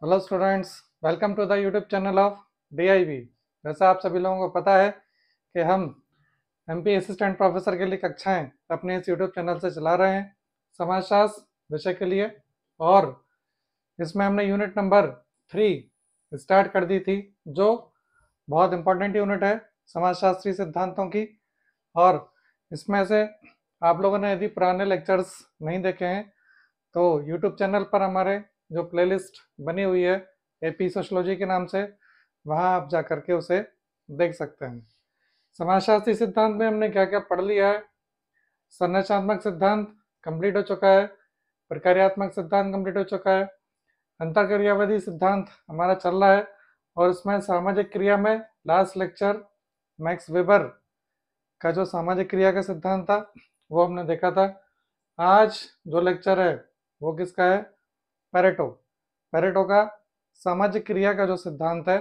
Hello students, welcome to the YouTube channel of DIB। जैसा आप सभी लोगों को पता है कि हम MP असिस्टेंट प्रोफेसर के लिए कक्षाएं अपने इस यूट्यूब चैनल से चला रहे हैं समाजशास्त्र विषय के लिए। और इसमें हमने यूनिट नंबर 3 स्टार्ट कर दी थी, जो बहुत इंपॉर्टेंट यूनिट है समाजशास्त्री सिद्धांतों की। और इसमें से आप लोगों ने यदि पुराने लेक्चर्स नहीं देखे हैं तो यूट्यूब चैनल पर हमारे जो प्लेलिस्ट बनी हुई है AP सोशोलॉजी के नाम से, वहाँ आप जा करके उसे देख सकते हैं। समाजशास्त्री सिद्धांत में हमने क्या क्या पढ़ लिया है। संरचनात्मक सिद्धांत कंप्लीट हो चुका है, प्रक्रियात्मक सिद्धांत कंप्लीट हो चुका है, अंतरक्रियावादी सिद्धांत हमारा चल रहा है। और इसमें सामाजिक क्रिया में लास्ट लेक्चर मैक्स वेबर का जो सामाजिक क्रिया का सिद्धांत था वो हमने देखा था। आज जो लेक्चर है वो किसका है? पेरेटो। पेरेटो का सामाजिक क्रिया का जो सिद्धांत है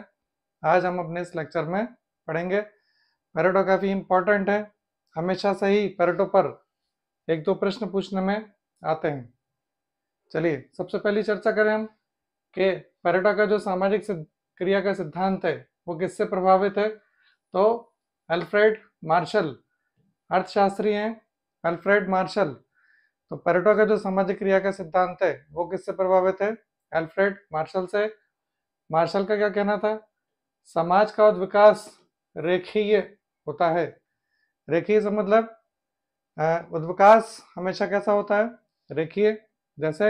आज हम अपने इस लेक्चर में पढ़ेंगे। पेरेटो काफ़ी इंपॉर्टेंट है, हमेशा से ही पेरेटो पर एक दो प्रश्न पूछने में आते हैं। चलिए सबसे पहली चर्चा करें हम कि पेरेटो का जो सामाजिक क्रिया का सिद्धांत है वो किससे प्रभावित है। तो अल्फ्रेड मार्शल अर्थशास्त्री हैं, अल्फ्रेड मार्शल। तो पेरेटो का जो सामाजिक क्रिया का सिद्धांत है वो किससे प्रभावित है? अल्फ्रेड मार्शल से। मार्शल का क्या कहना था? समाज का उद्विकास रेखीय होता है। रेखीय से मतलब उद्विकास हमेशा कैसा होता है? रेखीय। जैसे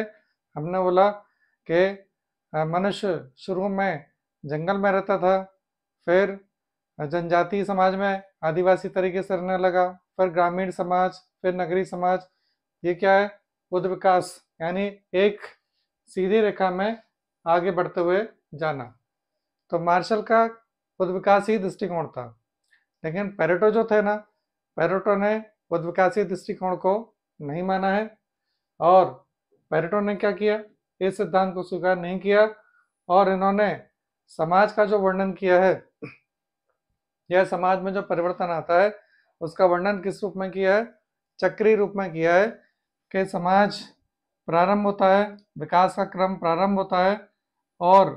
हमने बोला कि मनुष्य शुरू में जंगल में रहता था, फिर जनजातीय समाज में आदिवासी तरीके से रहने लगा, फिर ग्रामीण समाज, फिर नगरीय समाज। ये क्या है? उद्विकास, यानी एक सीधी रेखा में आगे बढ़ते हुए जाना। तो मार्शल का उद्विकासी दृष्टिकोण था। लेकिन पेरेटो जो थे ना, पेरेटो ने उद्विकासी दृष्टिकोण को नहीं माना है। और पेरेटो ने क्या किया? इस सिद्धांत को स्वीकार नहीं किया और इन्होंने समाज का जो वर्णन किया है यह समाज में जो परिवर्तन आता है उसका वर्णन किस रूप में किया है? चक्रीय रूप में किया है कि समाज प्रारंभ होता है, विकास का क्रम प्रारंभ होता है और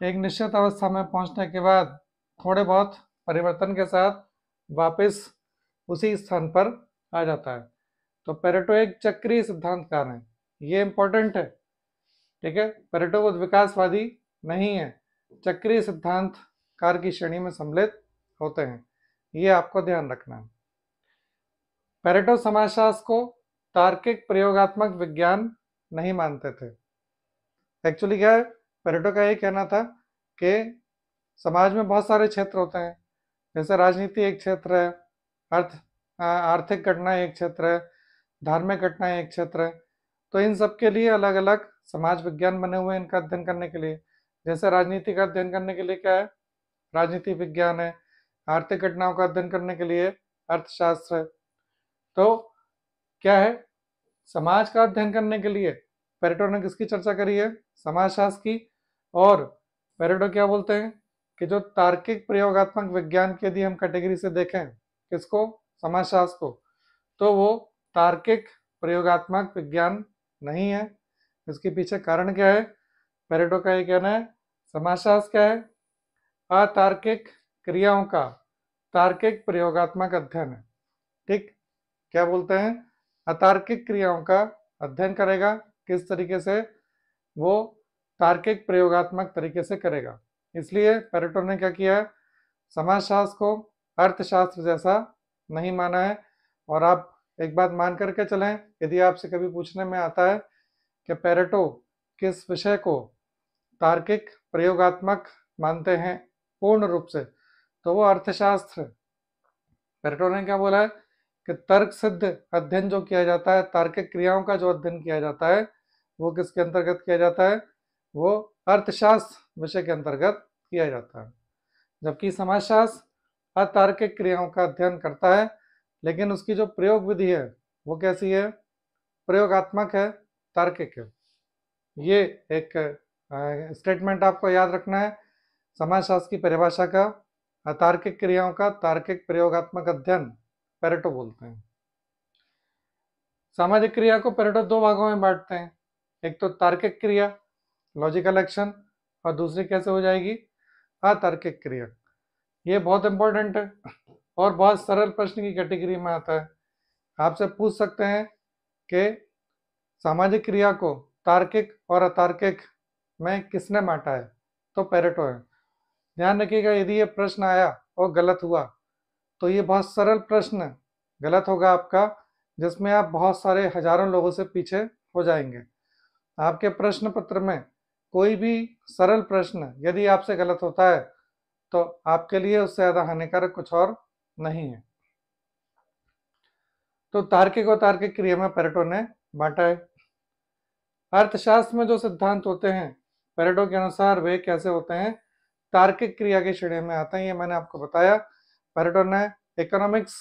एक निश्चित अवस्था में पहुंचने के बाद थोड़े बहुत परिवर्तन के साथ वापस उसी स्थान पर आ जाता है। तो पेरेटो एक चक्रीय सिद्धांतकार है, ये इंपॉर्टेंट है। ठीक है, पेरेटो उद्विकासवादी नहीं है, चक्रीय सिद्धांतकार की श्रेणी में सम्मिलित होते हैं, ये आपको ध्यान रखना है। पेरेटो समाजशास्त्र को तार्किक प्रयोगात्मक विज्ञान नहीं मानते थे। एक्चुअली क्या है, पेरेटो का ये कहना था कि समाज में बहुत सारे क्षेत्र होते हैं, जैसे राजनीति एक क्षेत्र है, आर्थिक घटनाएं एक क्षेत्र है, धार्मिक घटनाएं एक क्षेत्र है। तो इन सब के लिए अलग अलग समाज विज्ञान बने हुए हैं इनका अध्ययन करने के लिए। जैसे राजनीति का अध्ययन करने के लिए क्या है? राजनीति विज्ञान है। आर्थिक घटनाओं का अध्ययन करने के लिए अर्थशास्त्र है। तो क्या है, समाज का अध्ययन करने के लिए पेरेटो ने किसकी चर्चा करी है? समाजशास्त्र की। और पेरेटो क्या बोलते हैं कि जो तार्किक प्रयोगात्मक विज्ञान की यदि हम कैटेगरी से देखें किसको? समाजशास्त्र को, तो वो तार्किक प्रयोगात्मक विज्ञान नहीं है। इसके पीछे कारण क्या है? पेरेटो का ये कहना है समाजशास्त्र क्या है? अतार्किक क्रियाओं का तार्किक प्रयोगात्मक अध्ययन है। ठीक, क्या बोलते हैं? अतार्किक क्रियाओं का अध्ययन करेगा, किस तरीके से? वो तार्किक प्रयोगात्मक तरीके से करेगा। इसलिए पेरेटो ने क्या किया है? समाजशास्त्र को अर्थशास्त्र जैसा नहीं माना है। और आप एक बात मान करके चलें, यदि आपसे कभी पूछने में आता है कि पेरेटो किस विषय को तार्किक प्रयोगात्मक मानते हैं पूर्ण रूप से, तो वो अर्थशास्त्र। पेरेटो ने क्या बोला है कि तर्क सिद्ध अध्ययन जो किया जाता है, तार्किक क्रियाओं का जो अध्ययन किया जाता है वो किसके अंतर्गत किया जाता है? वो अर्थशास्त्र विषय के अंतर्गत किया जाता है। जबकि समाजशास्त्र अतार्किक क्रियाओं का अध्ययन करता है, लेकिन उसकी जो प्रयोग विधि है वो कैसी है? प्रयोगात्मक है, तार्किक है। ये एक स्टेटमेंट आपको याद रखना है समाजशास्त्र की परिभाषा का। अतार्किक क्रियाओं का तार्किक प्रयोगात्मक अध्ययन पेरेटो बोलते हैं। सामाजिक क्रिया को पेरेटो दो भागों में बांटते हैं। एक तो तार्किक क्रिया, लॉजिकल एक्शन, और दूसरी कैसे हो जाएगी, अतार्किक क्रिया। ये बहुत इंपॉर्टेंट है और बहुत सरल प्रश्न की कैटेगरी में आता है। आपसे पूछ सकते हैं कि सामाजिक क्रिया को तार्किक और अतार्किक में किसने बांटा है, तो पेरेटो है। ध्यान रखिएगा, यदि ये प्रश्न आया और गलत हुआ तो ये बहुत सरल प्रश्न गलत होगा आपका, जिसमें आप बहुत सारे हजारों लोगों से पीछे हो जाएंगे। आपके प्रश्न पत्र में कोई भी सरल प्रश्न यदि आपसे गलत होता है तो आपके लिए उससे ज़्यादा हानिकारक कुछ और नहीं है। तो तार्किक और तार्किक क्रिया में पेरेटो ने बांटा है। अर्थशास्त्र में जो सिद्धांत होते हैं पेरेटो के अनुसार वे कैसे होते हैं, तार्किक क्रिया की श्रेणी में आते हैं। ये मैंने आपको बताया। पेरेटो ने इकोनॉमिक्स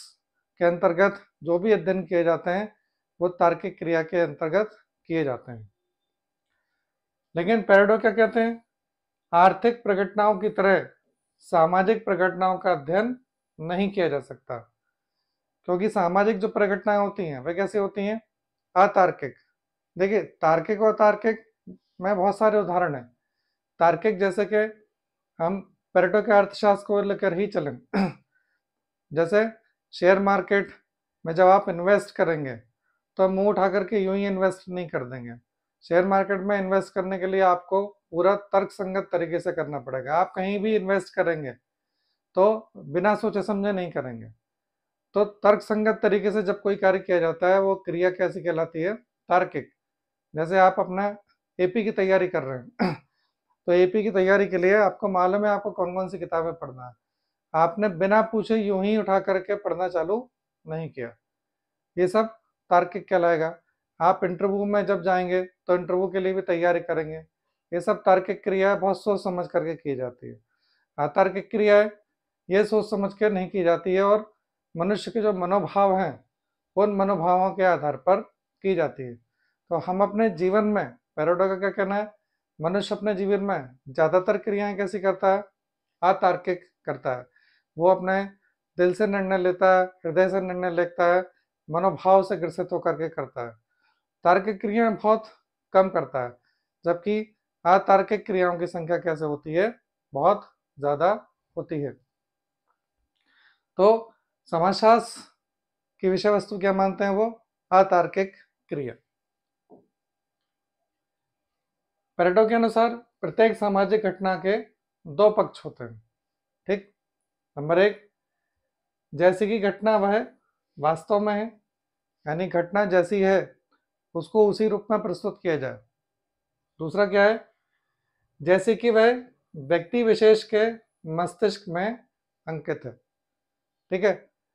के अंतर्गत जो भी अध्ययन किए जाते हैं वो तार्किक क्रिया के अंतर्गत किए जाते हैं। लेकिन पेरेटो क्या कहते हैं, आर्थिक प्रघटनाओं की तरह सामाजिक प्रघटनाओं का अध्ययन नहीं किया जा सकता, क्योंकि सामाजिक जो प्रघटनाएं होती हैं वे कैसी होती हैं, अतार्किक। देखिए, तार्किक और तार्किक में बहुत सारे उदाहरण हैं। तार्किक जैसे कि हम पेरेटो के अर्थशास्त्र को लेकर ही चलें जैसे शेयर मार्केट में जब आप इन्वेस्ट करेंगे तो हम मुंह उठा करके यूं ही इन्वेस्ट नहीं कर देंगे। शेयर मार्केट में इन्वेस्ट करने के लिए आपको पूरा तर्कसंगत तरीके से करना पड़ेगा। आप कहीं भी इन्वेस्ट करेंगे तो बिना सोचे समझे नहीं करेंगे। तो तर्कसंगत तरीके से जब कोई कार्य किया जाता है वो क्रिया कैसी कहलाती है, तार्किक। जैसे आप अपना एपी की तैयारी कर रहे हैं तो एपी की तैयारी के लिए आपको मालूम है आपको कौन कौन सी किताबें पढ़ना है, आपने बिना पूछे यूं ही उठा करके पढ़ना चालू नहीं किया, ये सब तार्किक कहलाएगा। आप इंटरव्यू में जब जाएंगे तो इंटरव्यू के लिए भी तैयारी करेंगे, ये सब तार्किक क्रिया बहुत सोच समझ करके की जाती है। अतार्किक क्रियाएं ये सोच समझ कर नहीं की जाती है और मनुष्य के जो मनोभाव हैं उन मनोभावों के आधार पर की जाती है। तो हम अपने जीवन में, पेरेटो का क्या कहना है, मनुष्य अपने जीवन में ज़्यादातर क्रियाएं कैसी करता है, अतार्किक करता है। वो अपने दिल से निर्णय लेता है, हृदय से निर्णय लेता है, मनोभाव से ग्रसित होकर के करता है। तार्किक क्रियाएं बहुत कम करता है, जबकि अतार्किक क्रियाओं की संख्या कैसे होती है, बहुत ज़्यादा होती है। तो समाजशास्त्र की विषय वस्तु क्या मानते हैं वो, अतार्किक क्रिया। पेरेटो के अनुसार प्रत्येक सामाजिक घटना के दो पक्ष होते हैं। ठीक, नंबर एक, जैसी की घटना वह वास्तव में है, यानी घटना जैसी है उसको उसी रूप में प्रस्तुत किया जाए। दूसरा क्या है, जैसे कि वह व्यक्ति विशेष के मस्तिष्क में अंकित है। ठीक है,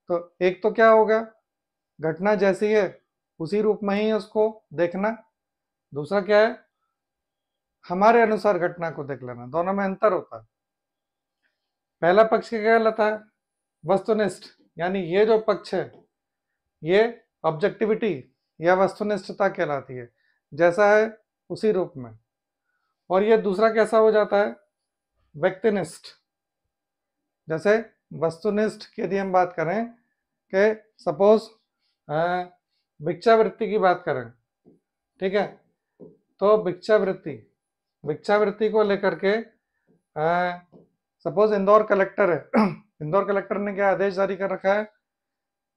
तो एक तो क्या होगा, घटना जैसी है उसी रूप में ही उसको देखना। दूसरा क्या है, हमारे अनुसार घटना को देख लेना। दोनों में अंतर होता है। पहला पक्ष क्या कहलाता है, वस्तुनिष्ठ, यानी ये जो पक्ष है ये ऑब्जेक्टिविटी या वस्तुनिष्ठता कहलाती है, जैसा है उसी रूप में। और ये दूसरा कैसा हो जाता है, व्यक्तिनिष्ठ। जैसे वस्तुनिष्ठ की यदि हम बात करें कि सपोज भिक्षावृत्ति की बात करें, ठीक है, तो भिक्षावृत्ति को लेकर के सपोज इंदौर कलेक्टर है इंदौर कलेक्टर ने क्या आदेश जारी कर रखा है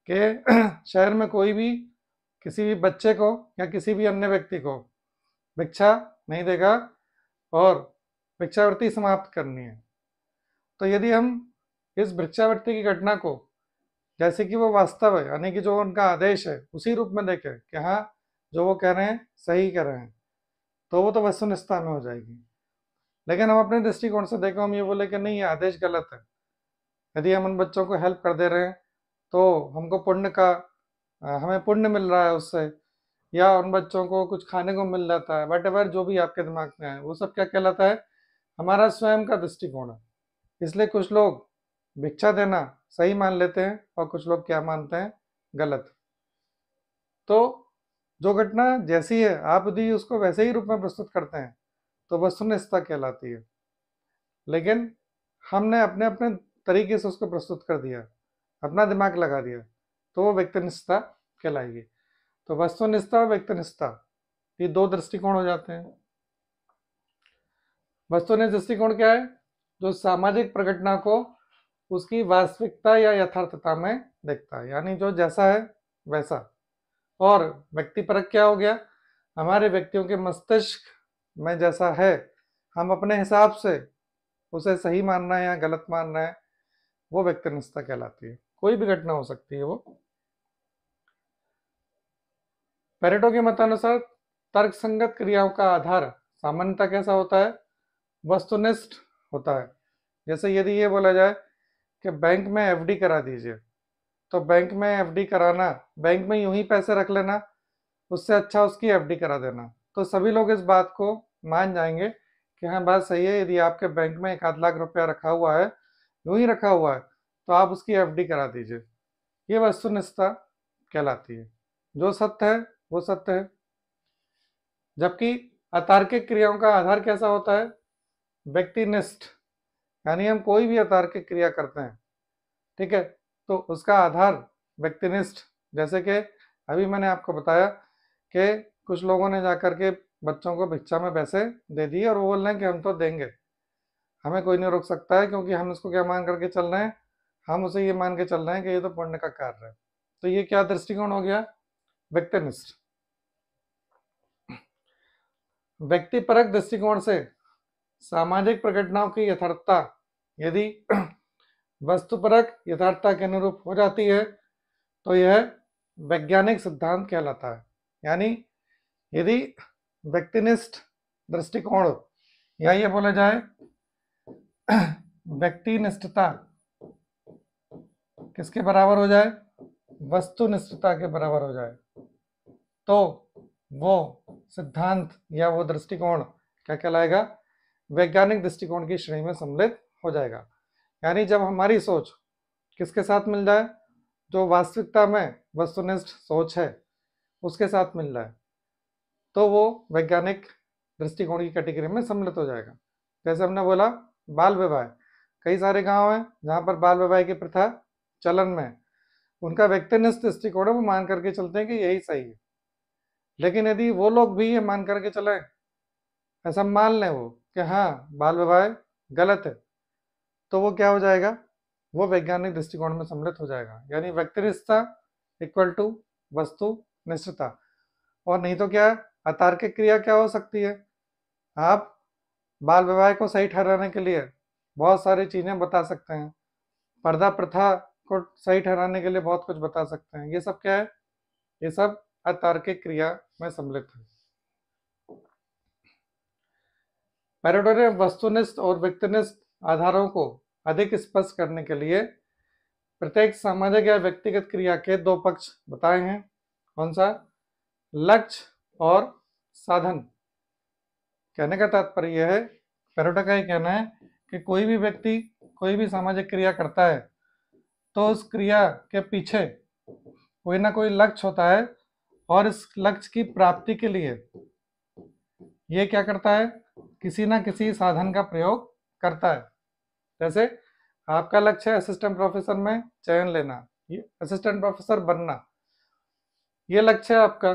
कि शहर में कोई भी किसी भी बच्चे को या किसी भी अन्य व्यक्ति को भिक्षा नहीं देगा और भिक्षावृत्ति समाप्त करनी है। तो यदि हम इस भिक्षावृत्ति की घटना को जैसे कि वो वास्तव है, यानी कि जो उनका आदेश है उसी रूप में देखें कि हाँ जो वो कह रहे हैं सही कह रहे हैं, तो वो तो वस्तुनिष्ठता में हो जाएगी। लेकिन हम अपने दृष्टिकोण से देखें, हम ये बोले कि नहीं ये आदेश गलत है, यदि हम उन बच्चों को हेल्प कर दे रहे हैं तो हमको पुण्य का हमें पुण्य मिल रहा है उससे, या उन बच्चों को कुछ खाने को मिल जाता है, वट एवर जो भी आपके दिमाग में है वो सब क्या कहलाता है, हमारा स्वयं का दृष्टिकोण है। इसलिए कुछ लोग भिक्षा देना सही मान लेते हैं और कुछ लोग क्या मानते हैं, गलत। तो जो घटना जैसी है आप यदि उसको वैसे ही रूप में प्रस्तुत करते हैं तो वस्तुनिष्ठता कहलाती है। लेकिन हमने अपने अपने तरीके से उसको प्रस्तुत कर दिया, अपना दिमाग लगा दिया, तो वो व्यक्तिनिष्ठता कहलाएगी। तो वस्तुनिष्ठता और व्यक्तिनिष्ठता ये दो दृष्टिकोण हो जाते हैं। वस्तुनिष्ठ दृष्टिकोण क्या है? जो सामाजिक प्रघटना को उसकी वास्तविकता या यथार्थता में देखता है, यानी जो जैसा है वैसा। और व्यक्तिपरक क्या हो गया? हमारे व्यक्तियों के मस्तिष्क में जैसा है, हम अपने हिसाब से उसे सही मानना है या गलत मानना है, वो व्यक्तिनिष्ठता कहलाती है। कोई भी घटना हो सकती है वो। पेरेटो के मतानुसार तर्कसंगत क्रियाओं का आधार सामान्यतः कैसा होता है? वस्तुनिष्ठ होता है। जैसे यदि ये बोला जाए कि बैंक में एफडी करा दीजिए, तो बैंक में एफडी कराना, बैंक में यूं ही पैसे रख लेना, उससे अच्छा उसकी एफडी करा देना, तो सभी लोग इस बात को मान जाएंगे कि हाँ बात सही है। यदि आपके बैंक में 1-8 लाख रुपया रखा हुआ है, यूं ही रखा हुआ है, तो आप उसकी एफडी करा दीजिए। ये वस्तुनिष्ठता कहलाती है। जो सत्य है वो सत्य है। जबकि अतार्किक क्रियाओं का आधार कैसा होता है? व्यक्तिनिष्ठ। यानी हम कोई भी अतार्किक क्रिया करते हैं, ठीक है, तो उसका आधार व्यक्तिनिष्ठ। जैसे कि अभी मैंने आपको बताया कि कुछ लोगों ने जाकर के बच्चों को भिक्षा में पैसे दे दिए और वो बोल रहे हैं कि हम तो देंगे, हमें कोई नहीं रोक सकता है, क्योंकि हम इसको क्या मान करके चल रहे हैं? हम उसे ये मान के चल रहे हैं कि ये तो पुण्य का कार्य है। तो ये क्या दृष्टिकोण हो गया? व्यक्तिनिष्ठ। व्यक्तिपरक दृष्टिकोण से सामाजिक प्रघटनाओं की यथार्थता यदि वस्तुपरक यथार्थता के अनुरूप हो जाती है, तो यह वैज्ञानिक सिद्धांत कहलाता है। यानी यदि व्यक्तिनिष्ठ दृष्टिकोण, या ये बोला जाए व्यक्तिनिष्ठता किसके बराबर हो जाए? वस्तुनिष्ठता के बराबर हो जाए, तो वो सिद्धांत या वो दृष्टिकोण क्या कहलाएगा? वैज्ञानिक दृष्टिकोण की श्रेणी में सम्मिलित हो जाएगा। यानी जब हमारी सोच किसके साथ मिल जाए? जो वास्तविकता में वस्तुनिष्ठ सोच है उसके साथ मिल जाए, तो वो वैज्ञानिक दृष्टिकोण की कैटेगरी में सम्मिलित हो जाएगा। जैसे हमने बोला बाल विवाह, कई सारे गांव हैं जहां पर बाल विवाह की प्रथा चलन में है, उनका व्यक्तिनिष्ठ दृष्टिकोण है, वो मान करके चलते हैं कि यही सही है। लेकिन यदि वो लोग भी ये मान करके चले, ऐसा मान लें वो कि हाँ बाल विवाह गलत है, तो वो क्या हो जाएगा? वो वैज्ञानिक दृष्टिकोण में सम्मिलित हो जाएगा। यानी व्यक्तिनिष्ठता इक्वल टू वस्तुनिष्ठता। और नहीं तो क्या? अतार्किक क्रिया क्या हो सकती है? आप बाल विवाह को सही ठहराने के लिए बहुत सारी चीजें बता सकते हैं, पर्दा प्रथा को सही ठहराने के लिए बहुत कुछ बता सकते हैं। ये सब क्या है? ये सब अतार्किक क्रिया में सम्मिलित है। पेरेटो ने वस्तुनिष्ठ और व्यक्तिनिष्ठ आधारों को अधिक स्पष्ट करने के लिए प्रत्येक सामाजिक या व्यक्तिगत क्रिया के दो पक्ष बताए हैं। कौन सा? लक्ष्य और साधन। कहने का तात्पर्य यह है, पेरेटो का ये कहना है कि कोई भी व्यक्ति कोई भी सामाजिक क्रिया करता है तो उस क्रिया के पीछे कोई ना कोई लक्ष्य होता है, और इस लक्ष्य की प्राप्ति के लिए ये क्या करता है? किसी ना किसी साधन का प्रयोग करता है। जैसे आपका लक्ष्य है असिस्टेंट प्रोफेसर में चयन लेना, ये असिस्टेंट प्रोफेसर बनना, ये लक्ष्य है आपका।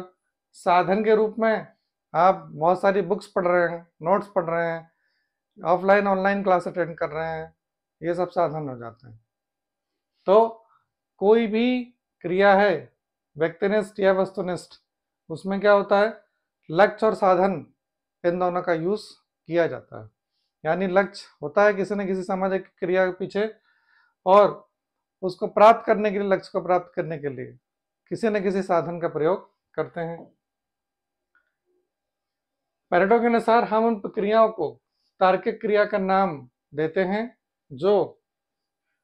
साधन के रूप में आप बहुत सारी बुक्स पढ़ रहे हैं, नोट्स पढ़ रहे हैं, ऑफलाइन ऑनलाइन क्लास अटेंड कर रहे हैं, ये सब साधन हो जाते हैं। तो कोई भी क्रिया है व्यक्तिनिष्ठ या वस्तुनिष्ठ, उसमें क्या होता है? लक्ष्य और साधन इन दोनों का यूज किया जाता है। यानी लक्ष्य होता है किसी न किसी सामाजिक क्रिया के पीछे, और उसको प्राप्त करने के लिए, लक्ष्य को प्राप्त करने के लिए किसी न किसी साधन का प्रयोग करते हैं। पेरेटो के अनुसार हम उन प्रक्रियाओं को तार्किक क्रिया का नाम देते हैं जो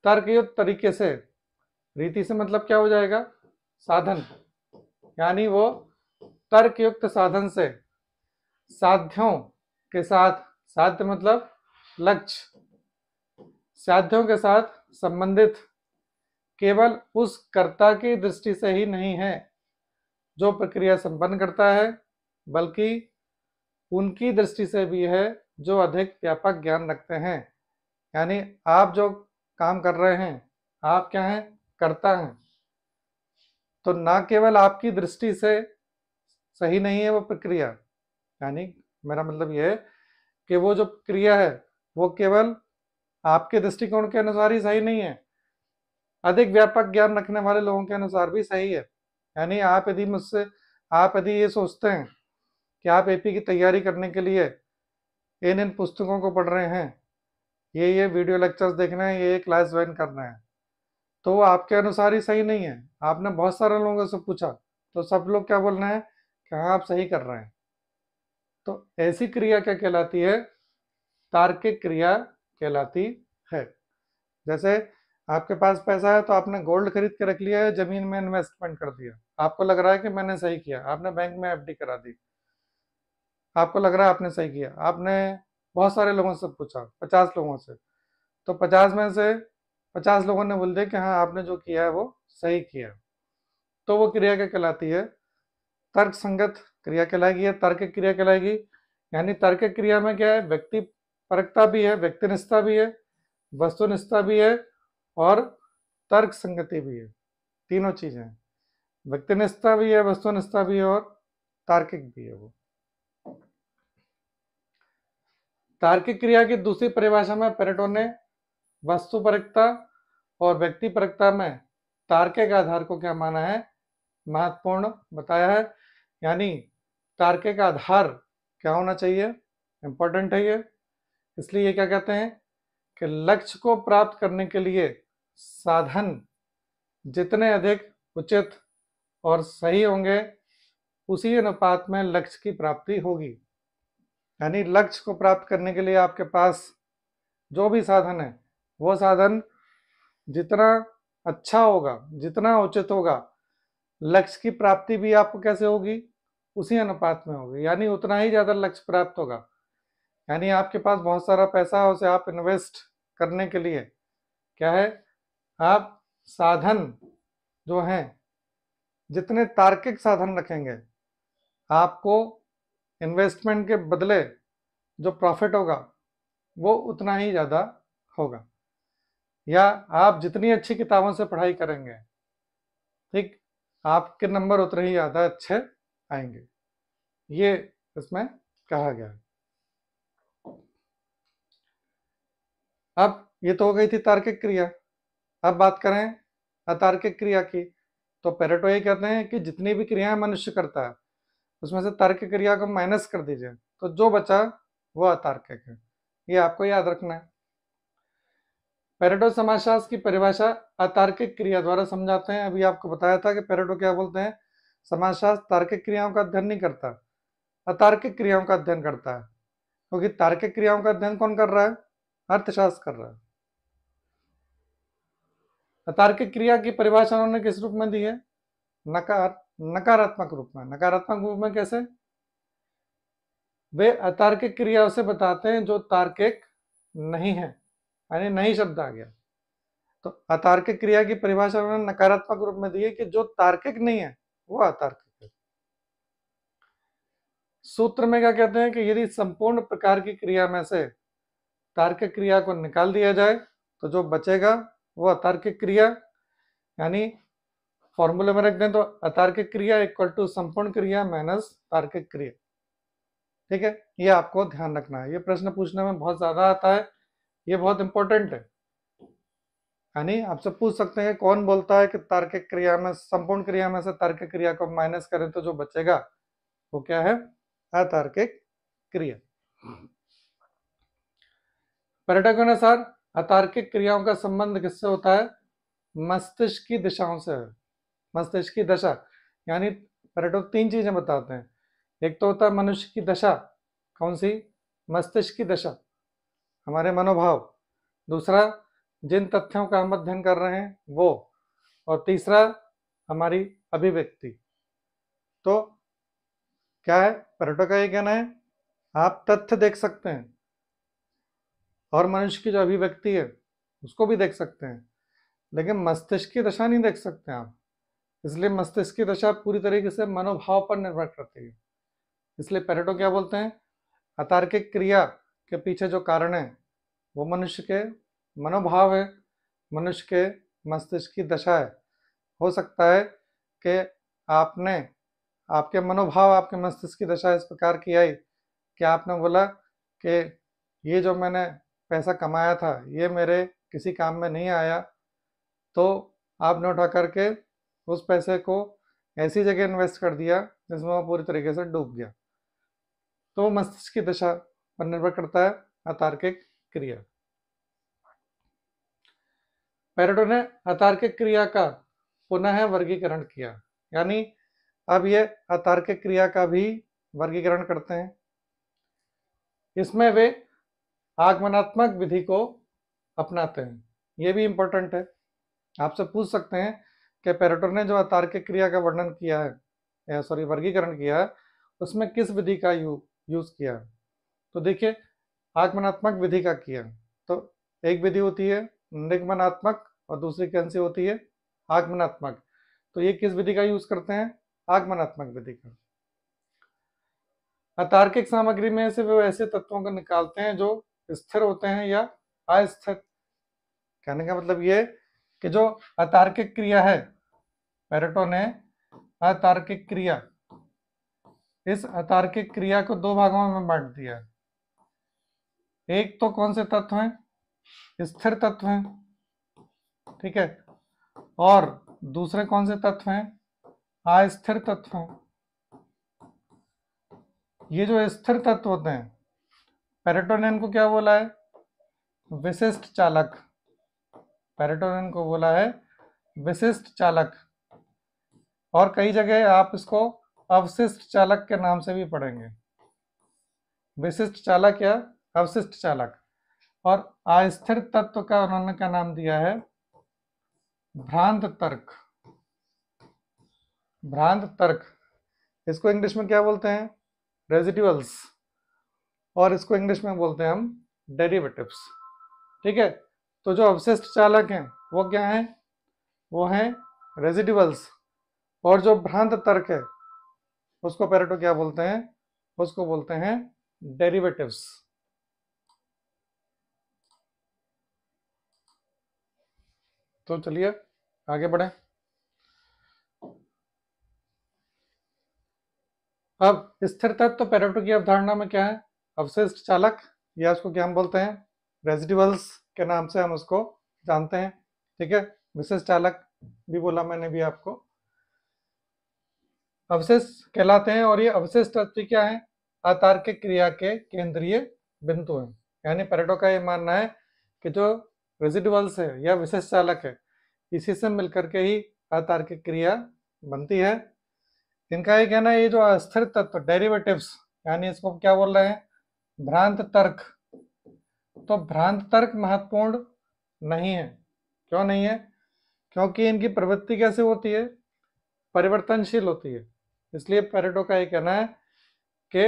तर्कयुक्त तरीके से, रीति से मतलब क्या हो जाएगा? साधन। यानी वो तर्कयुक्त साधन से साध्यों के साथ, साध्य मतलब लक्ष्य, साध्यों के साथ संबंधित केवल उस कर्ता की दृष्टि से ही नहीं है जो प्रक्रिया संपन्न करता है, बल्कि उनकी दृष्टि से भी है जो अधिक व्यापक ज्ञान रखते हैं। यानी आप जो काम कर रहे हैं, आप क्या हैं? कर्ता हैं। तो ना केवल आपकी दृष्टि से सही नहीं है वो प्रक्रिया, यानी मेरा मतलब ये है कि वो जो क्रिया है वो केवल आपके दृष्टिकोण के अनुसार ही सही नहीं है, अधिक व्यापक ज्ञान रखने वाले लोगों के अनुसार भी सही है। यानी आप यदि ये सोचते हैं कि आप एपी की तैयारी करने के लिए इन पुस्तकों को पढ़ रहे हैं, ये वीडियो लेक्चर्स देखना है, ये क्लास ज्वाइन करना है, तो वो आपके अनुसार ही सही नहीं है। आपने बहुत सारे लोगों से पूछा तो सब लोग क्या बोल रहे हैं कि हाँ आप सही कर रहे हैं। तो ऐसी क्रिया क्या कहलाती है? तार्किक क्रिया कहलाती है। जैसे आपके पास पैसा है तो आपने गोल्ड खरीद के रख लिया है, जमीन में इन्वेस्टमेंट कर दिया, आपको लग रहा है कि मैंने सही किया, आपने बैंक में एफडी करा दी, आपको लग रहा है आपने सही किया। आपने बहुत सारे लोगों से पूछा, 50 लोगों से, तो 50 में से 50 लोगों ने बोल दिया कि हाँ आपने जो किया है वो सही किया। तो वो क्रिया क्या कहलाती है? तर्क संगत क्रिया कहलाएगी या तार्किक क्रिया कहलाएगी। यानी तार्किक क्रिया में क्या है? व्यक्ति परकता भी है, व्यक्तिनिष्ठता भी है, वस्तुनिष्ठता भी है और तर्क संगति भी है। तीनों चीजें हैं, व्यक्तिनिष्ठता भी है, वस्तुनिष्ठता भी है और तार्किक भी है। वो तार्किक क्रिया की दूसरी परिभाषा में पेरेटो ने वस्तुपरकता और व्यक्तिपरकता में तार्किक आधार को क्या माना है? महत्वपूर्ण बताया है। यानी तार्किक आधार क्या होना चाहिए? इंपॉर्टेंट है ये। इसलिए ये क्या कहते हैं कि लक्ष्य को प्राप्त करने के लिए साधन जितने अधिक उचित और सही होंगे उसी अनुपात में लक्ष्य की प्राप्ति होगी। यानी लक्ष्य को प्राप्त करने के लिए आपके पास जो भी साधन है वो साधन जितना अच्छा होगा, जितना उचित होगा, लक्ष्य की प्राप्ति भी आपको कैसे होगी? उसी अनुपात में होगी, यानी उतना ही ज़्यादा लक्ष्य प्राप्त होगा। यानी आपके पास बहुत सारा पैसा है, उसे आप इन्वेस्ट करने के लिए क्या है, आप साधन जो हैं जितने तार्किक साधन रखेंगे, आपको इन्वेस्टमेंट के बदले जो प्रॉफिट होगा वो उतना ही ज़्यादा होगा। या आप जितनी अच्छी किताबों से पढ़ाई करेंगे, ठीक, आपके नंबर उतने ही ज़्यादा अच्छे आएंगे। ये इसमें कहा गया है। अब ये तो हो गई थी तार्किक क्रिया। अब बात करें अतार्किक क्रिया की, तो पेरेटो ये कहते हैं कि जितनी भी क्रियाएं मनुष्य करता है उसमें से तार्किक क्रिया को माइनस कर दीजिए, तो जो बचा वो अतार्किक है। ये आपको याद रखना है। पेरेटो समाजशास्त्र की परिभाषा अतार्किक क्रिया द्वारा समझाते हैं। अभी आपको बताया था कि पेरेटो क्या बोलते हैं, समाजशास्त्र तार्किक क्रियाओं का अध्ययन नहीं करता, अतार्किक क्रियाओं का अध्ययन करता है। क्योंकि तार्किक क्रियाओं का अध्ययन कौन कर रहा है? अर्थशास्त्र कर रहा है। अतार्किक क्रिया की परिभाषा उन्होंने किस रूप में दी है? नकारात्मक रूप में। नकारात्मक रूप में कैसे? वे अतार्किक क्रिया उसे बताते हैं जो तार्किक नहीं है, यानी नहीं शब्द आ गया। तो अतार्किक क्रिया की परिभाषा उन्होंने नकारात्मक रूप में दी है कि जो तार्किक नहीं है वो अतार्किक है। सूत्र में क्या कहते हैं कि यदि संपूर्ण प्रकार की क्रिया में से तार्किक क्रिया को निकाल दिया जाए तो जो बचेगा वो अतार्किक क्रिया, यानी फॉर्मूले में रख दें तो अतार्किक क्रिया इक्वल टू संपूर्ण क्रिया माइनस तार्किक क्रिया। ठीक है, ये आपको ध्यान रखना है। ये प्रश्न पूछने में बहुत ज्यादा आता है, ये बहुत इंपॉर्टेंट है। यानी आपसे पूछ सकते हैं कौन बोलता है कि तार्किक क्रिया में, संपूर्ण क्रिया में से तार्किक क्रिया को माइनस करें तो जो बचेगा वो क्या है? अतार्किक क्रिया। पेरेटो के अनुसार अतार्किक क्रियाओं का संबंध किससे होता है? मस्तिष्क की दिशाओं से है। मस्तिष्क की दशा, यानी पेरेटो 3 चीजें बताते हैं। एक तो होता है मनुष्य की दशा, कौन सी? मस्तिष्क की दशा, हमारे मनोभाव। दूसरा, जिन तथ्यों का हम अध्ययन कर रहे हैं वो। और तीसरा, हमारी अभिव्यक्ति। तो क्या है पेरेटो का ये कहना है, आप तथ्य देख सकते हैं और मनुष्य की जो अभिव्यक्ति है उसको भी देख सकते हैं, लेकिन मस्तिष्क की दशा नहीं देख सकते आप। इसलिए मस्तिष्क की दशा पूरी तरीके से मनोभाव पर निर्भर करती है। इसलिए पेरेटो क्या बोलते हैं, अतार्किक क्रिया के पीछे जो कारण है वो मनुष्य के मनोभाव है, मनुष्य के मस्तिष्क की दशा है। हो सकता है कि आपके मनोभाव, आपके मस्तिष्क की दशा इस प्रकार की आई कि आपने बोला कि ये जो मैंने पैसा कमाया था ये मेरे किसी काम में नहीं आया, तो आपने उठा करके उस पैसे को ऐसी जगह इन्वेस्ट कर दिया जिसमें वो पूरी तरीके से डूब गया। तो मस्तिष्क की दशा पर निर्भर करता है अतार्किक क्रिया। पेरेटो ने अतार्किक क्रिया का पुनः वर्गीकरण किया, यानी अब ये अतार्किक क्रिया का भी वर्गीकरण करते हैं। इसमें वे आगमनात्मक विधि को अपनाते हैं। ये भी इम्पोर्टेंट है, आपसे पूछ सकते हैं कि पेरेटो ने जो अतार्किक क्रिया का वर्णन किया है, वर्गीकरण किया है, उसमें किस विधि का यूज किया। तो देखिए, आगमनात्मक विधि का किया। तो एक विधि होती है निगमनात्मक और दूसरी कौन सी होती है, आगमनात्मक। तो ये किस विधि का यूज करते हैं, आगमनात्मक विधि का। अतार्किक सामग्री में से वे ऐसे तत्वों को निकालते हैं जो स्थिर होते हैं या अस्थिर। कहने का मतलब ये कि जो अतार्किक क्रिया है, पेरेटो ने अतार्किक क्रिया, इस अतार्किक क्रिया को दो भागों में बांट दिया। एक तो कौन से तत्व हैं, स्थिर तत्व हैं, ठीक है, और दूसरे कौन से तत्व हैं, अस्थिर तत्व हैं। ये जो स्थिर तत्व होते हैं, पेरेटो ने इनको क्या बोला है, विशिष्ट चालक। पेरेटो ने इनको बोला है विशिष्ट चालक, और कई जगह आप इसको अवशिष्ट चालक के नाम से भी पढ़ेंगे, विशिष्ट चालक या अवशिष्ट चालक। और अस्थिर तत्व का उन्होंने क्या नाम दिया है, भ्रांत तर्क। भ्रांत तर्क, इसको इंग्लिश में क्या बोलते हैं, रेजिडुअल्स, और इसको इंग्लिश में बोलते हैं हम डेरिवेटिव्स। ठीक है, तो जो अवशिष्ट चालक हैं वो क्या हैं, वो हैं रेजिडुअल्स, और जो भ्रांत तर्क है उसको पेरेटो क्या बोलते हैं, उसको बोलते हैं डेरिवेटिव्स। तो चलिए आगे बढ़े। अब स्थिर तत्व पेरेटो की अवधारणा में क्या है, अवशिष्ट चालक, या उसको क्या हम बोलते हैं, रेजिडुअल्स के नाम से हम उसको जानते हैं। ठीक है, विशिष्ट चालक भी बोला मैंने भी आपको, अवशिष्ट कहलाते हैं। और ये अवशिष्ट तत्व क्या है, अतार्किक क्रिया के केंद्रीय बिंदु हैं। यानी पेरेटो का ये मानना है कि जो रेजिडुअल्स है या विशिष्ट चालक है, इसी से मिलकर के ही अतार्किक क्रिया बनती है। इनका ये कहना है, ये जो अस्थिर तत्व डेरिवेटिव्स, यानी इसको क्या बोल रहे हैं, भ्रांत तर्क। तो भ्रांत तर्क महत्वपूर्ण नहीं है। क्यों नहीं है, क्योंकि इनकी प्रवृत्ति कैसे होती है, परिवर्तनशील होती है। इसलिए पेरेटो का ये कहना है कि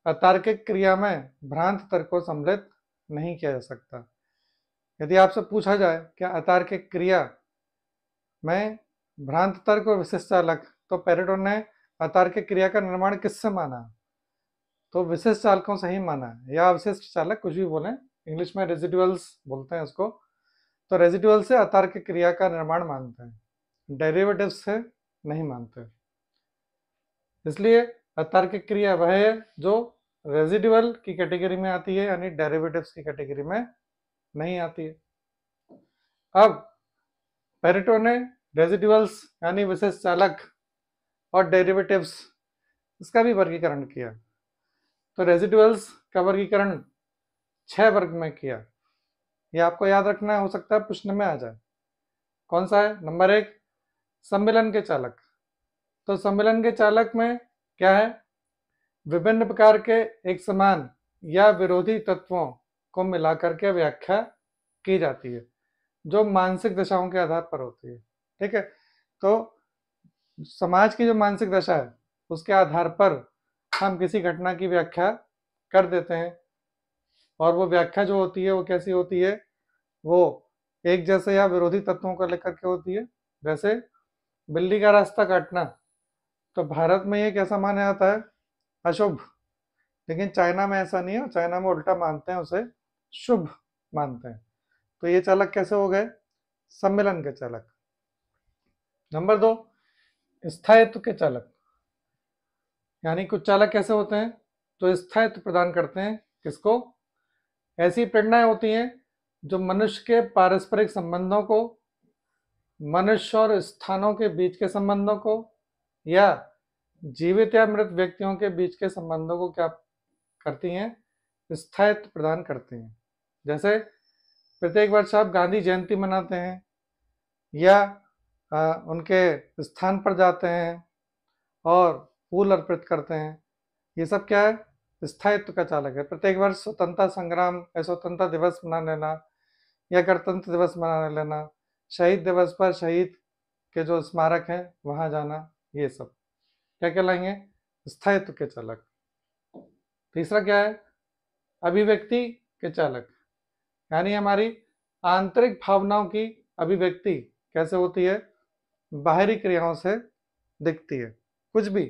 अतार्किक क्रिया में भ्रांत तर्क को सम्मिलित नहीं किया जा सकता। यदि आपसे पूछा जाए कि अतार्किक क्रिया में भ्रांत तर्क और विशिष्ट चालक, तो पेरेटो ने अतार्किक क्रिया का निर्माण किससे माना, तो विशिष्ट चालकों से ही माना है, या अवशिष्ट चालक कुछ भी बोलें, इंग्लिश में रेजिडुअल्स बोलते हैं उसको। तो रेजिडुअल से अतार्किक क्रिया का निर्माण मानते हैं, डेरिवेटिव से नहीं मानते। इसलिए अतार्किक क्रिया वह है जो रेजिडुअल की कैटेगरी में आती है, यानी डेरिवेटिव्स की कैटेगरी में नहीं आती है। अब पेरेटो ने रेजिडुअल्स यानी विशिष्ट चालक और डेरिवेटिव्स, इसका भी वर्गीकरण किया। तो रेजिडुअल्स का वर्गीकरण 6 वर्ग में किया। ये आपको याद रखना है, हो सकता है प्रश्न में आ जाए। कौन सा है, नंबर 1 सम्मिलन के चालक। तो सम्मिलन के चालक में क्या है, विभिन्न प्रकार के एक समान या विरोधी तत्वों को मिलाकर के व्याख्या की जाती है, जो मानसिक दशाओं के आधार पर होती है। ठीक है, तो समाज की जो मानसिक दशा है उसके आधार पर हम किसी घटना की व्याख्या कर देते हैं, और वो व्याख्या जो होती है वो कैसी होती है, वो एक जैसे या विरोधी तत्वों को लेकर के होती है। जैसे बिल्ली का रास्ता काटना, तो भारत में ये कैसा माना जाता है, अशुभ, लेकिन चाइना में ऐसा नहीं है, चाइना में उल्टा मानते हैं, उसे शुभ मानते हैं। तो ये चालक कैसे हो गए, सम्मिलन के चालक। नंबर 2 स्थायित्व के चालक, यानी कुछ चालक कैसे होते हैं, तो स्थायित्व प्रदान करते हैं, किसको, ऐसी प्रेरणाएं होती हैं जो मनुष्य के पारस्परिक संबंधों को, मनुष्य और स्थानों के बीच के संबंधों को, या जीवित या मृत व्यक्तियों के बीच के संबंधों को क्या करती हैं, स्थायित्व प्रदान करती हैं। जैसे प्रत्येक वर्ष आप गांधी जयंती मनाते हैं या उनके स्थान पर जाते हैं और फूल अर्पित करते हैं, ये सब क्या है, स्थायित्व का चालक है। प्रत्येक वर्ष स्वतंत्रता संग्राम या स्वतंत्रता दिवस मना लेना या गणतंत्र दिवस मना लेना, शहीद दिवस पर शहीद के जो स्मारक हैं वहाँ जाना, ये सब क्या कहलाएंगे, स्थायित्व के चालक। तीसरा क्या है, अभिव्यक्ति के चालक, यानी हमारी आंतरिक भावनाओं की अभिव्यक्ति कैसे होती है, बाहरी क्रियाओं से दिखती है। कुछ भी,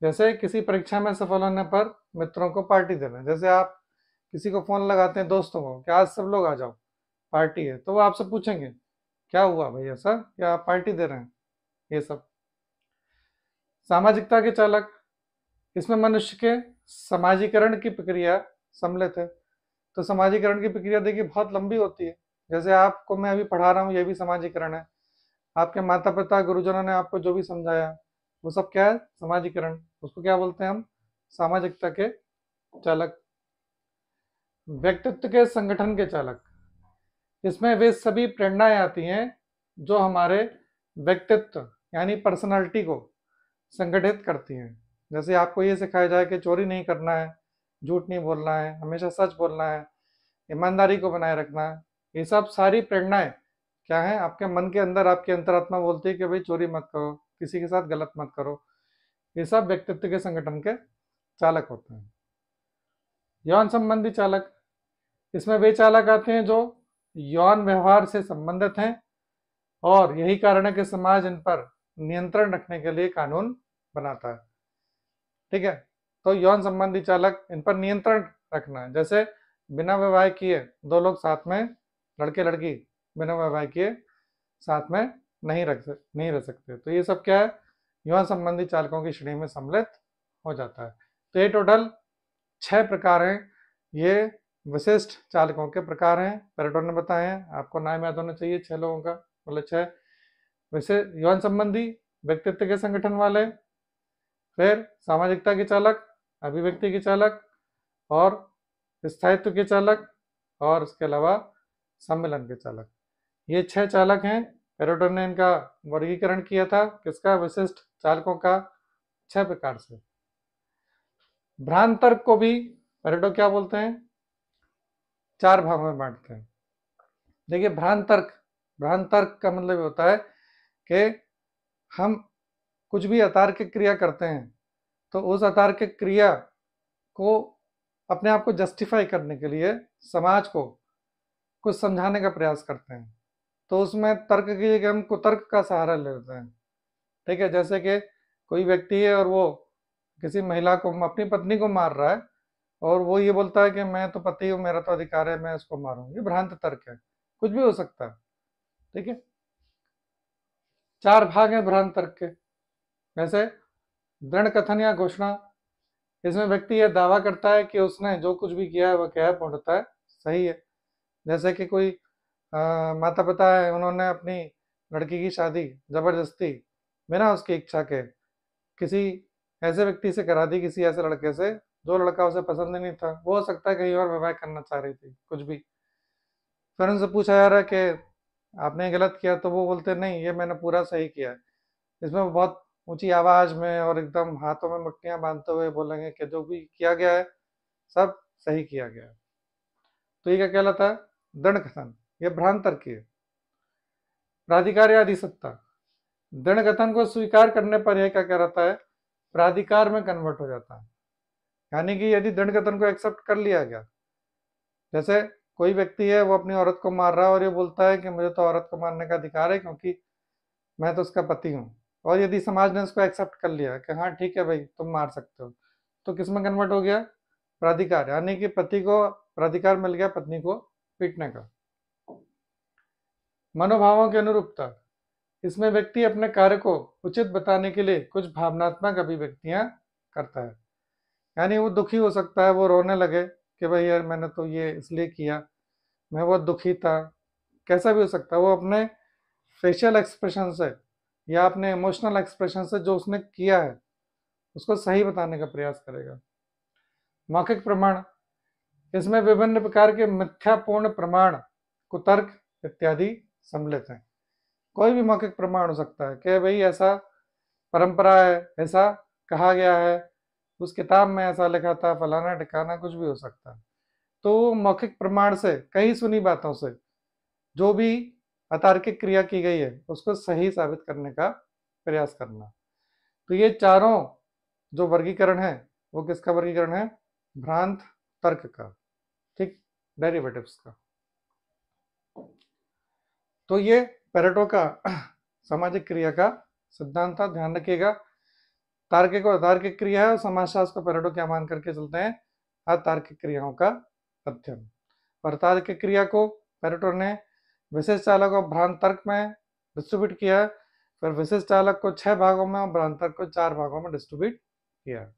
जैसे किसी परीक्षा में सफल होने पर मित्रों को पार्टी देना। जैसे आप किसी को फोन लगाते हैं दोस्तों को कि आज सब लोग आ जाओ पार्टी है, तो वो आपसे पूछेंगे क्या हुआ भाई ऐसा, क्या आप पार्टी दे रहे हैं, ये सब। सामाजिकता के चालक, इसमें मनुष्य के समाजीकरण की प्रक्रिया सम्मिलित है। तो समाजीकरण की प्रक्रिया देखिए बहुत लंबी होती है। जैसे आपको मैं अभी पढ़ा रहा हूँ, ये भी समाजीकरण है। आपके माता पिता गुरुजनों ने आपको जो भी समझाया वो सब क्या है, समाजीकरण। उसको क्या बोलते हैं हम, सामाजिकता के चालक। व्यक्तित्व के संगठन के चालक, इसमें वे सभी प्रेरणाएं आती हैं जो हमारे व्यक्तित्व यानी पर्सनालिटी को संगठित करती हैं। जैसे आपको ये सिखाया जाए कि चोरी नहीं करना है, झूठ नहीं बोलना है, हमेशा सच बोलना है, ईमानदारी को बनाए रखना है। ये सब सारी प्रेरणाएं क्या है, आपके मन के अंदर आपकी अंतरात्मा बोलती है कि भाई चोरी मत करो, किसी के साथ गलत मत करो। ये सब व्यक्तित्व के संगठन के चालक होते हैं। यौन संबंधी चालक, इसमें वे चालक आते हैं जो यौन व्यवहार से संबंधित हैं और यही कारण है कि समाज इन पर नियंत्रण रखने के लिए कानून बनाता है। ठीक है, तो यौन संबंधी चालक, इन पर नियंत्रण रखना है। जैसे बिना विवाह किए दो लोग साथ में, लड़के लड़की बिना विवाह किए साथ में नहीं रह सकते। तो ये सब क्या है, यौन संबंधी चालकों की श्रेणी में सम्मिलित हो जाता है। तो ये टोटल 6 प्रकार हैं, ये विशिष्ट चालकों के प्रकार हैं। पेरेटो ने बताए हैं, आपको नाम याद होना चाहिए 6 लोगों का, मतलब 6। वैसे यौन संबंधी, व्यक्तित्व के संगठन वाले, फिर सामाजिकता के चालक, अभिव्यक्ति के चालक और स्थायित्व के चालक, और उसके अलावा सम्मिलन के चालक। ये 6 चालक हैं। पेरेटो ने इनका वर्गीकरण किया था किसका, विशिष्ट चालकों का 6 प्रकार से। भ्रांत तर्क को भी पेरेटो क्या बोलते हैं, 4 भागों में बांटते हैं। देखिए भ्रांत तर्क का मतलब होता है कि हम कुछ भी अतार्किक क्रिया करते हैं तो उस अतार्किक क्रिया को अपने आप को जस्टिफाई करने के लिए समाज को कुछ समझाने का प्रयास करते हैं। तो उसमें तर्क की जगह हम कुतर्क का सहारा लेते हैं। ठीक है, जैसे कि कोई व्यक्ति है और वो किसी महिला को, अपनी पत्नी को मार रहा है और वो ये बोलता है कि मैं तो पति हूँ, मेरा तो अधिकार है, मैं इसको मारूं। ये भ्रांत तर्क है, कुछ भी हो सकता है। ठीक है, 4 भाग हैं भ्रांत तर्क के। जैसे दृढ़ कथन या घोषणा, इसमें व्यक्ति यह दावा करता है कि उसने जो कुछ भी किया है वह क्या है, पूर्णतः सही है। जैसे कि कोई माता पिता है, उन्होंने अपनी लड़की की शादी जबरदस्ती बिना उसकी इच्छा के किसी ऐसे व्यक्ति से करा दी, किसी ऐसे लड़के से जो लड़का उसे पसंद नहीं था। वो हो सकता है कहीं और विवाह करना चाह रही थी, कुछ भी। फिर उनसे पूछा जा रहा है कि आपने गलत किया, तो वो बोलते नहीं, ये मैंने पूरा सही किया है। इसमें वो बहुत ऊंची आवाज में और एकदम हाथों में मुट्ठियां बांधते हुए बोलेंगे कि जो भी किया गया है सब सही किया गया है। तो ये क्या कहलाता है, दृढ़ कथन। ये भ्रांत तर्क है। प्राधिकार या अधिसत्ता, दृढ़ कथन को स्वीकार करने पर यह क्या कहलाता है, प्राधिकार में कन्वर्ट हो जाता है। यानी कि यदि दृढ़ कथन को एक्सेप्ट कर लिया गया, जैसे कोई व्यक्ति है वो अपनी औरत को मार रहा है और ये बोलता है कि मुझे तो औरत को मारने का अधिकार है क्योंकि मैं तो उसका पति हूँ, और यदि समाज ने उसको एक्सेप्ट कर लिया कि हाँ ठीक है भाई तुम मार सकते हो, तो किस में कन्वर्ट हो गया, प्राधिकार। यानी कि पति को प्राधिकार मिल गया पत्नी को पीटने का। मनोभावों की अनुरूपता, इसमें व्यक्ति अपने कार्य को उचित बताने के लिए कुछ भावनात्मक अभिव्यक्तियां करता है। यानी वो दुखी हो सकता है, वो रोने लगे कि भाई यार मैंने तो ये इसलिए किया, मैं बहुत दुखी था, कैसा भी हो सकता है, वो अपने फेशियल एक्सप्रेशन से या अपने इमोशनल एक्सप्रेशन से जो उसने किया है उसको सही बताने का प्रयास करेगा। मौखिक प्रमाण, इसमें विभिन्न प्रकार के मिथ्यापूर्ण प्रमाण, कुतर्क इत्यादि सम्मिलित हैं। कोई भी मौखिक प्रमाण हो सकता है कि भाई ऐसा परंपरा है, ऐसा कहा गया है, उस किताब में ऐसा लिखा था, फलाना ठिकाना, कुछ भी हो सकता है। तो मौखिक प्रमाण से, कई सुनी बातों से जो भी अतार्किक क्रिया की गई है उसको सही साबित करने का प्रयास करना। तो ये चारों जो वर्गीकरण है वो किसका वर्गीकरण है? भ्रांत तर्क का, ठीक, डेरिवेटिव्स का। तो ये पेरेटो का सामाजिक क्रिया का सिद्धांत था, ध्यान रखिएगा। तार्किक और अतार्किक क्रिया है और समाजशास्त्र को पेरेटो क्या मान करके चलते हैं? अतार्किक क्रियाओं का अध्ययन। और तार्किक क्रिया को पेरेटो ने विशेष चालक और भ्रांत तर्क में डिस्ट्रीब्यूट किया है, फिर विशेष चालक को 6 भागों में और भ्रांत तर्क को 4 भागों में डिस्ट्रीब्यूट किया है।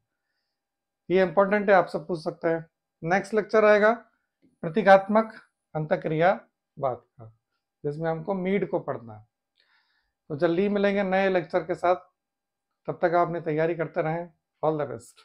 ये इंपॉर्टेंट है, आपसे पूछ सकते हैं। नेक्स्ट लेक्चर आएगा प्रतीकात्मक अंतःक्रियावाद का, जिसमें हमको मीड को पढ़ना है। तो जल्दी मिलेंगे नए लेक्चर के साथ, तब तक आप अपनी तैयारी करते रहें। All the best.